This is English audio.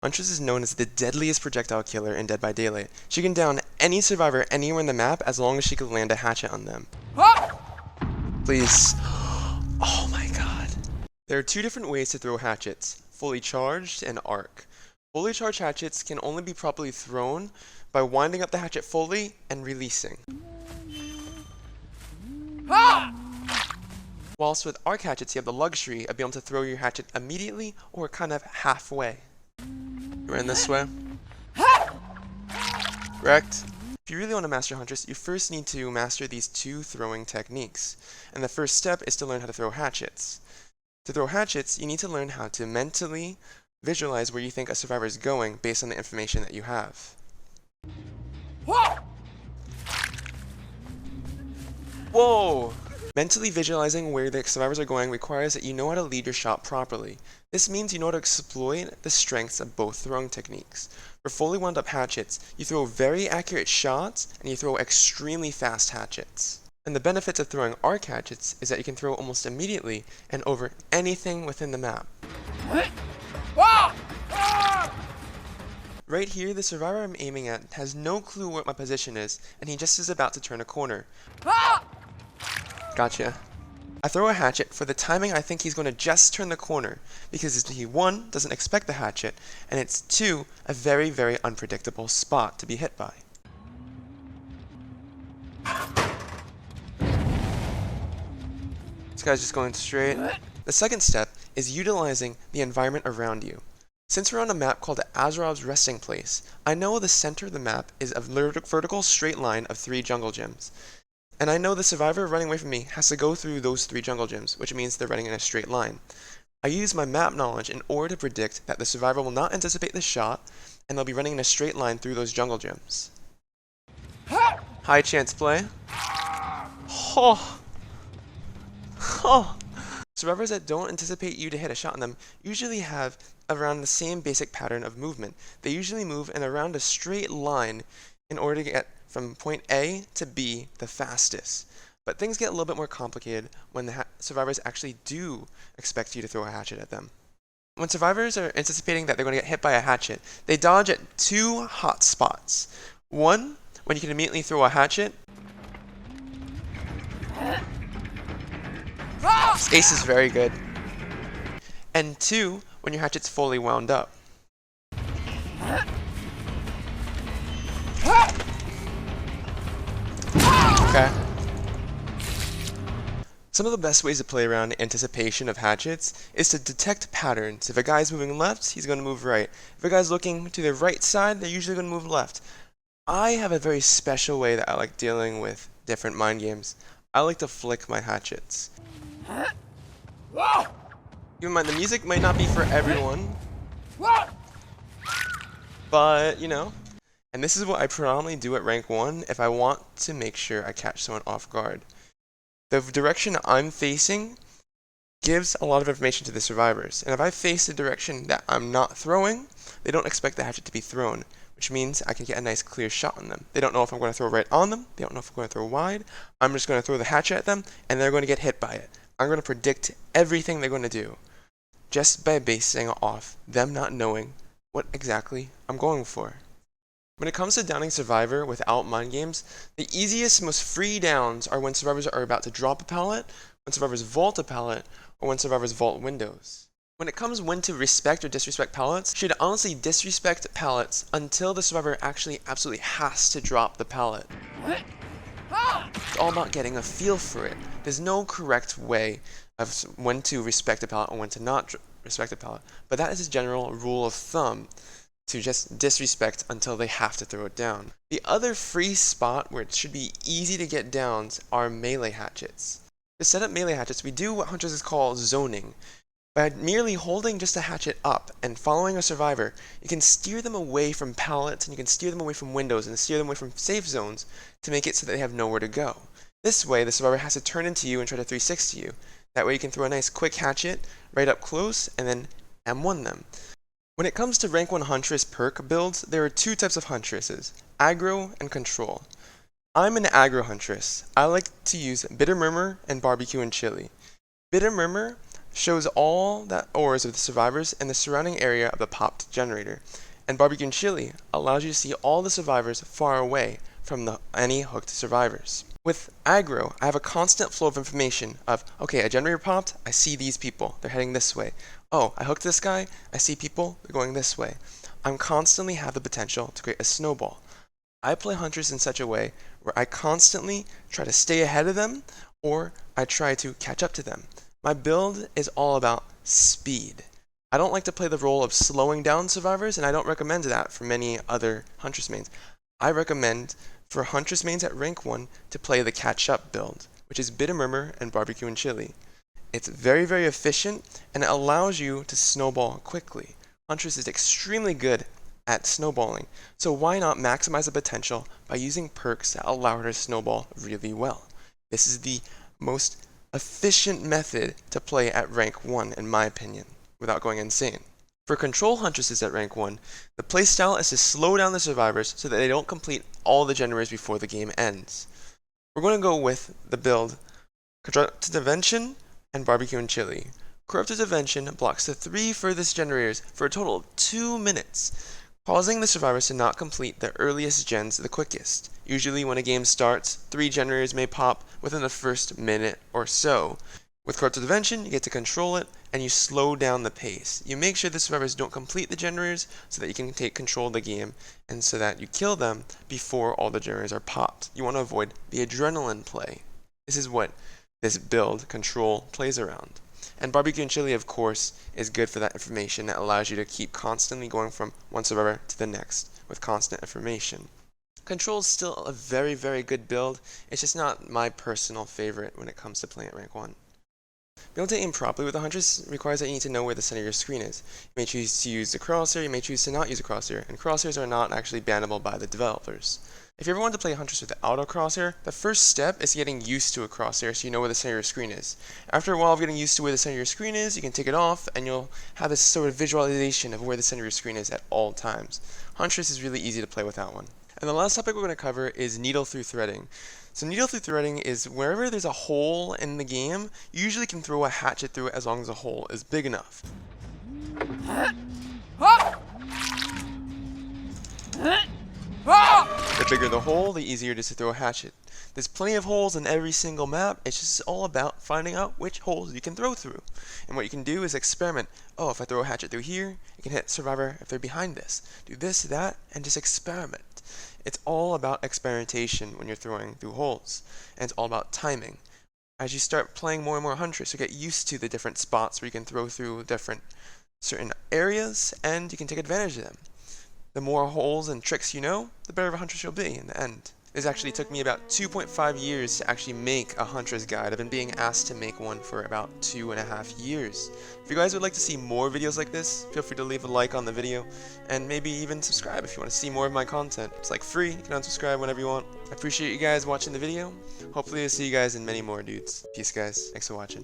Huntress is known as the deadliest projectile killer in Dead by Daylight. She can down any survivor anywhere in the map as long as she can land a hatchet on them. Please. Oh my god. There are two different ways to throw hatchets, fully charged and arc. Fully charged hatchets can only be properly thrown by winding up the hatchet fully and releasing. Whilst with arc hatchets, you have the luxury of being able to throw your hatchet immediately or kind of halfway. We're in this way. Correct. If you really want to master Huntress, you first need to master these two throwing techniques. And the first step is to learn how to throw hatchets. To throw hatchets, you need to learn how to mentally visualize where you think a survivor is going based on the information that you have. Whoa! Mentally visualizing where the survivors are going requires that you know how to lead your shot properly. This means you know how to exploit the strengths of both throwing techniques. For fully wound up hatchets, you throw very accurate shots and you throw extremely fast hatchets. And the benefits of throwing arc hatchets is that you can throw almost immediately and over anything within the map. Right here, the survivor I'm aiming at has no clue what my position is, and he just is about to turn a corner. Gotcha. I throw a hatchet for the timing I think he's going to just turn the corner, because he 1, doesn't expect the hatchet, and it's 2, a very, very unpredictable spot to be hit by. This guy's just going straight. The second step is utilizing the environment around you. Since we're on a map called Azrov's Resting Place, I know the center of the map is a vertical straight line of 3 jungle gyms. And I know the survivor running away from me has to go through those 3 jungle gyms, which means they're running in a straight line. I use my map knowledge in order to predict that the survivor will not anticipate the shot, and they'll be running in a straight line through those jungle gyms. High chance play. Oh. Oh. Survivors that don't anticipate you to hit a shot on them usually have around the same basic pattern of movement. They usually move in around a straight line in order to get from point A to B the fastest. But things get a little bit more complicated when the survivors actually do expect you to throw a hatchet at them. When survivors are anticipating that they're going to get hit by a hatchet, they dodge at 2 hot spots. 1, when you can immediately throw a hatchet. This ace is very good. And 2, when your hatchet's fully wound up. Okay. Some of the best ways to play around anticipation of hatchets is to detect patterns. If a guy's moving left, he's going to move right. If a guy's looking to the right side, they're usually going to move left. I have a very special way that I like dealing with different mind games. I like to flick my hatchets. Keep in mind, the music might not be for everyone, but, you know. And this is what I predominantly do at rank 1 if I want to make sure I catch someone off guard. The direction I'm facing gives a lot of information to the survivors, and if I face the direction that I'm not throwing, they don't expect the hatchet to be thrown, which means I can get a nice clear shot on them. They don't know if I'm going to throw right on them, they don't know if I'm going to throw wide. I'm just going to throw the hatchet at them, and they're going to get hit by it. I'm going to predict everything they're going to do, just by basing off them not knowing what exactly I'm going for. When it comes to downing survivor without mind games, the easiest, most free downs are when survivors are about to drop a pallet, when survivors vault a pallet, or when survivors vault windows. When it comes when to respect or disrespect pallets, you should honestly disrespect pallets until the survivor actually absolutely has to drop the pallet. It's all about getting a feel for it. There's no correct way of when to respect a pallet or when to not respect a pallet, but that is a general rule of thumb, to just disrespect until they have to throw it down. The other free spot where it should be easy to get downs are melee hatchets. To set up melee hatchets, we do what Huntress call zoning. By merely holding just a hatchet up and following a survivor, you can steer them away from pallets, and you can steer them away from windows, and steer them away from safe zones to make it so that they have nowhere to go. This way, the survivor has to turn into you and try to 360 you. That way you can throw a nice quick hatchet right up close and then M1 them. When it comes to rank 1 Huntress perk builds, there are 2 types of Huntresses, Aggro and Control. I'm an Aggro Huntress. I like to use Bitter Murmur and Barbecue and Chili. Bitter Murmur shows all the ores of the survivors in the surrounding area of the popped generator, and Barbecue and Chili allows you to see all the survivors far away from any hooked survivors. With Agro, I have a constant flow of information of, okay, a generator popped, I see these people, they're heading this way. Oh, I hooked this guy, I see people, they're going this way. I constantly have the potential to create a snowball. I play Huntress in such a way where I constantly try to stay ahead of them, or I try to catch up to them. My build is all about speed. I don't like to play the role of slowing down survivors, and I don't recommend that for many other Huntress mains. I recommend for Huntress mains at rank 1 to play the catch-up build, which is Bitter Murmur and Barbecue and Chili. It's very, very efficient, and it allows you to snowball quickly. Huntress is extremely good at snowballing, so why not maximize the potential by using perks that allow her to snowball really well? This is the most efficient method to play at rank 1 in my opinion, without going insane. For control Huntresses at rank 1, the playstyle is to slow down the survivors so that they don't complete all the generators before the game ends. We're going to go with the build Corrupted Invention and Barbecue and Chili. Corrupted Invention blocks the 3 furthest generators for a total of 2 minutes, causing the survivors to not complete the earliest gens the quickest. Usually when a game starts, 3 generators may pop within the first minute or so. With Corrupted Invention, you get to control it, and you slow down the pace. You make sure the survivors don't complete the generators so that you can take control of the game, and so that you kill them before all the generators are popped. You want to avoid the adrenaline play. This is what this build control plays around. And Barbecue and Chili, of course, is good for that information that allows you to keep constantly going from one survivor to the next with constant information. Control is still a very, very good build. It's just not my personal favorite when it comes to playing at rank 1. Being able to aim properly with the Huntress requires that you need to know where the center of your screen is. You may choose to use the crosshair, you may choose to not use a crosshair, and crosshairs are not actually bannable by the developers. If you ever want to play Huntress without a crosshair, the first step is getting used to a crosshair so you know where the center of your screen is. After a while of getting used to where the center of your screen is, you can take it off and you'll have this sort of visualization of where the center of your screen is at all times. Huntress is really easy to play without one. And the last topic we're going to cover is needle through threading. So needle through threading is wherever there's a hole in the game, you usually can throw a hatchet through it as long as the hole is big enough. The bigger the hole, the easier it is to throw a hatchet. There's plenty of holes in every single map, it's just all about finding out which holes you can throw through. And what you can do is experiment. Oh, if I throw a hatchet through here, it can hit survivor if they're behind this. Do this, that, and just experiment. It's all about experimentation when you're throwing through holes, and it's all about timing. As you start playing more and more Huntress, you get used to the different spots where you can throw through certain areas, and you can take advantage of them. The more holes and tricks you know, the better of a Huntress you'll be in the end. This actually took me about 2.5 years to actually make a Huntress guide. I've been being asked to make one for about 2.5 years. If you guys would like to see more videos like this, feel free to leave a like on the video, and maybe even subscribe if you want to see more of my content. It's like free, you can unsubscribe whenever you want. I appreciate you guys watching the video. Hopefully I'll see you guys in many more dudes. Peace guys, thanks for watching.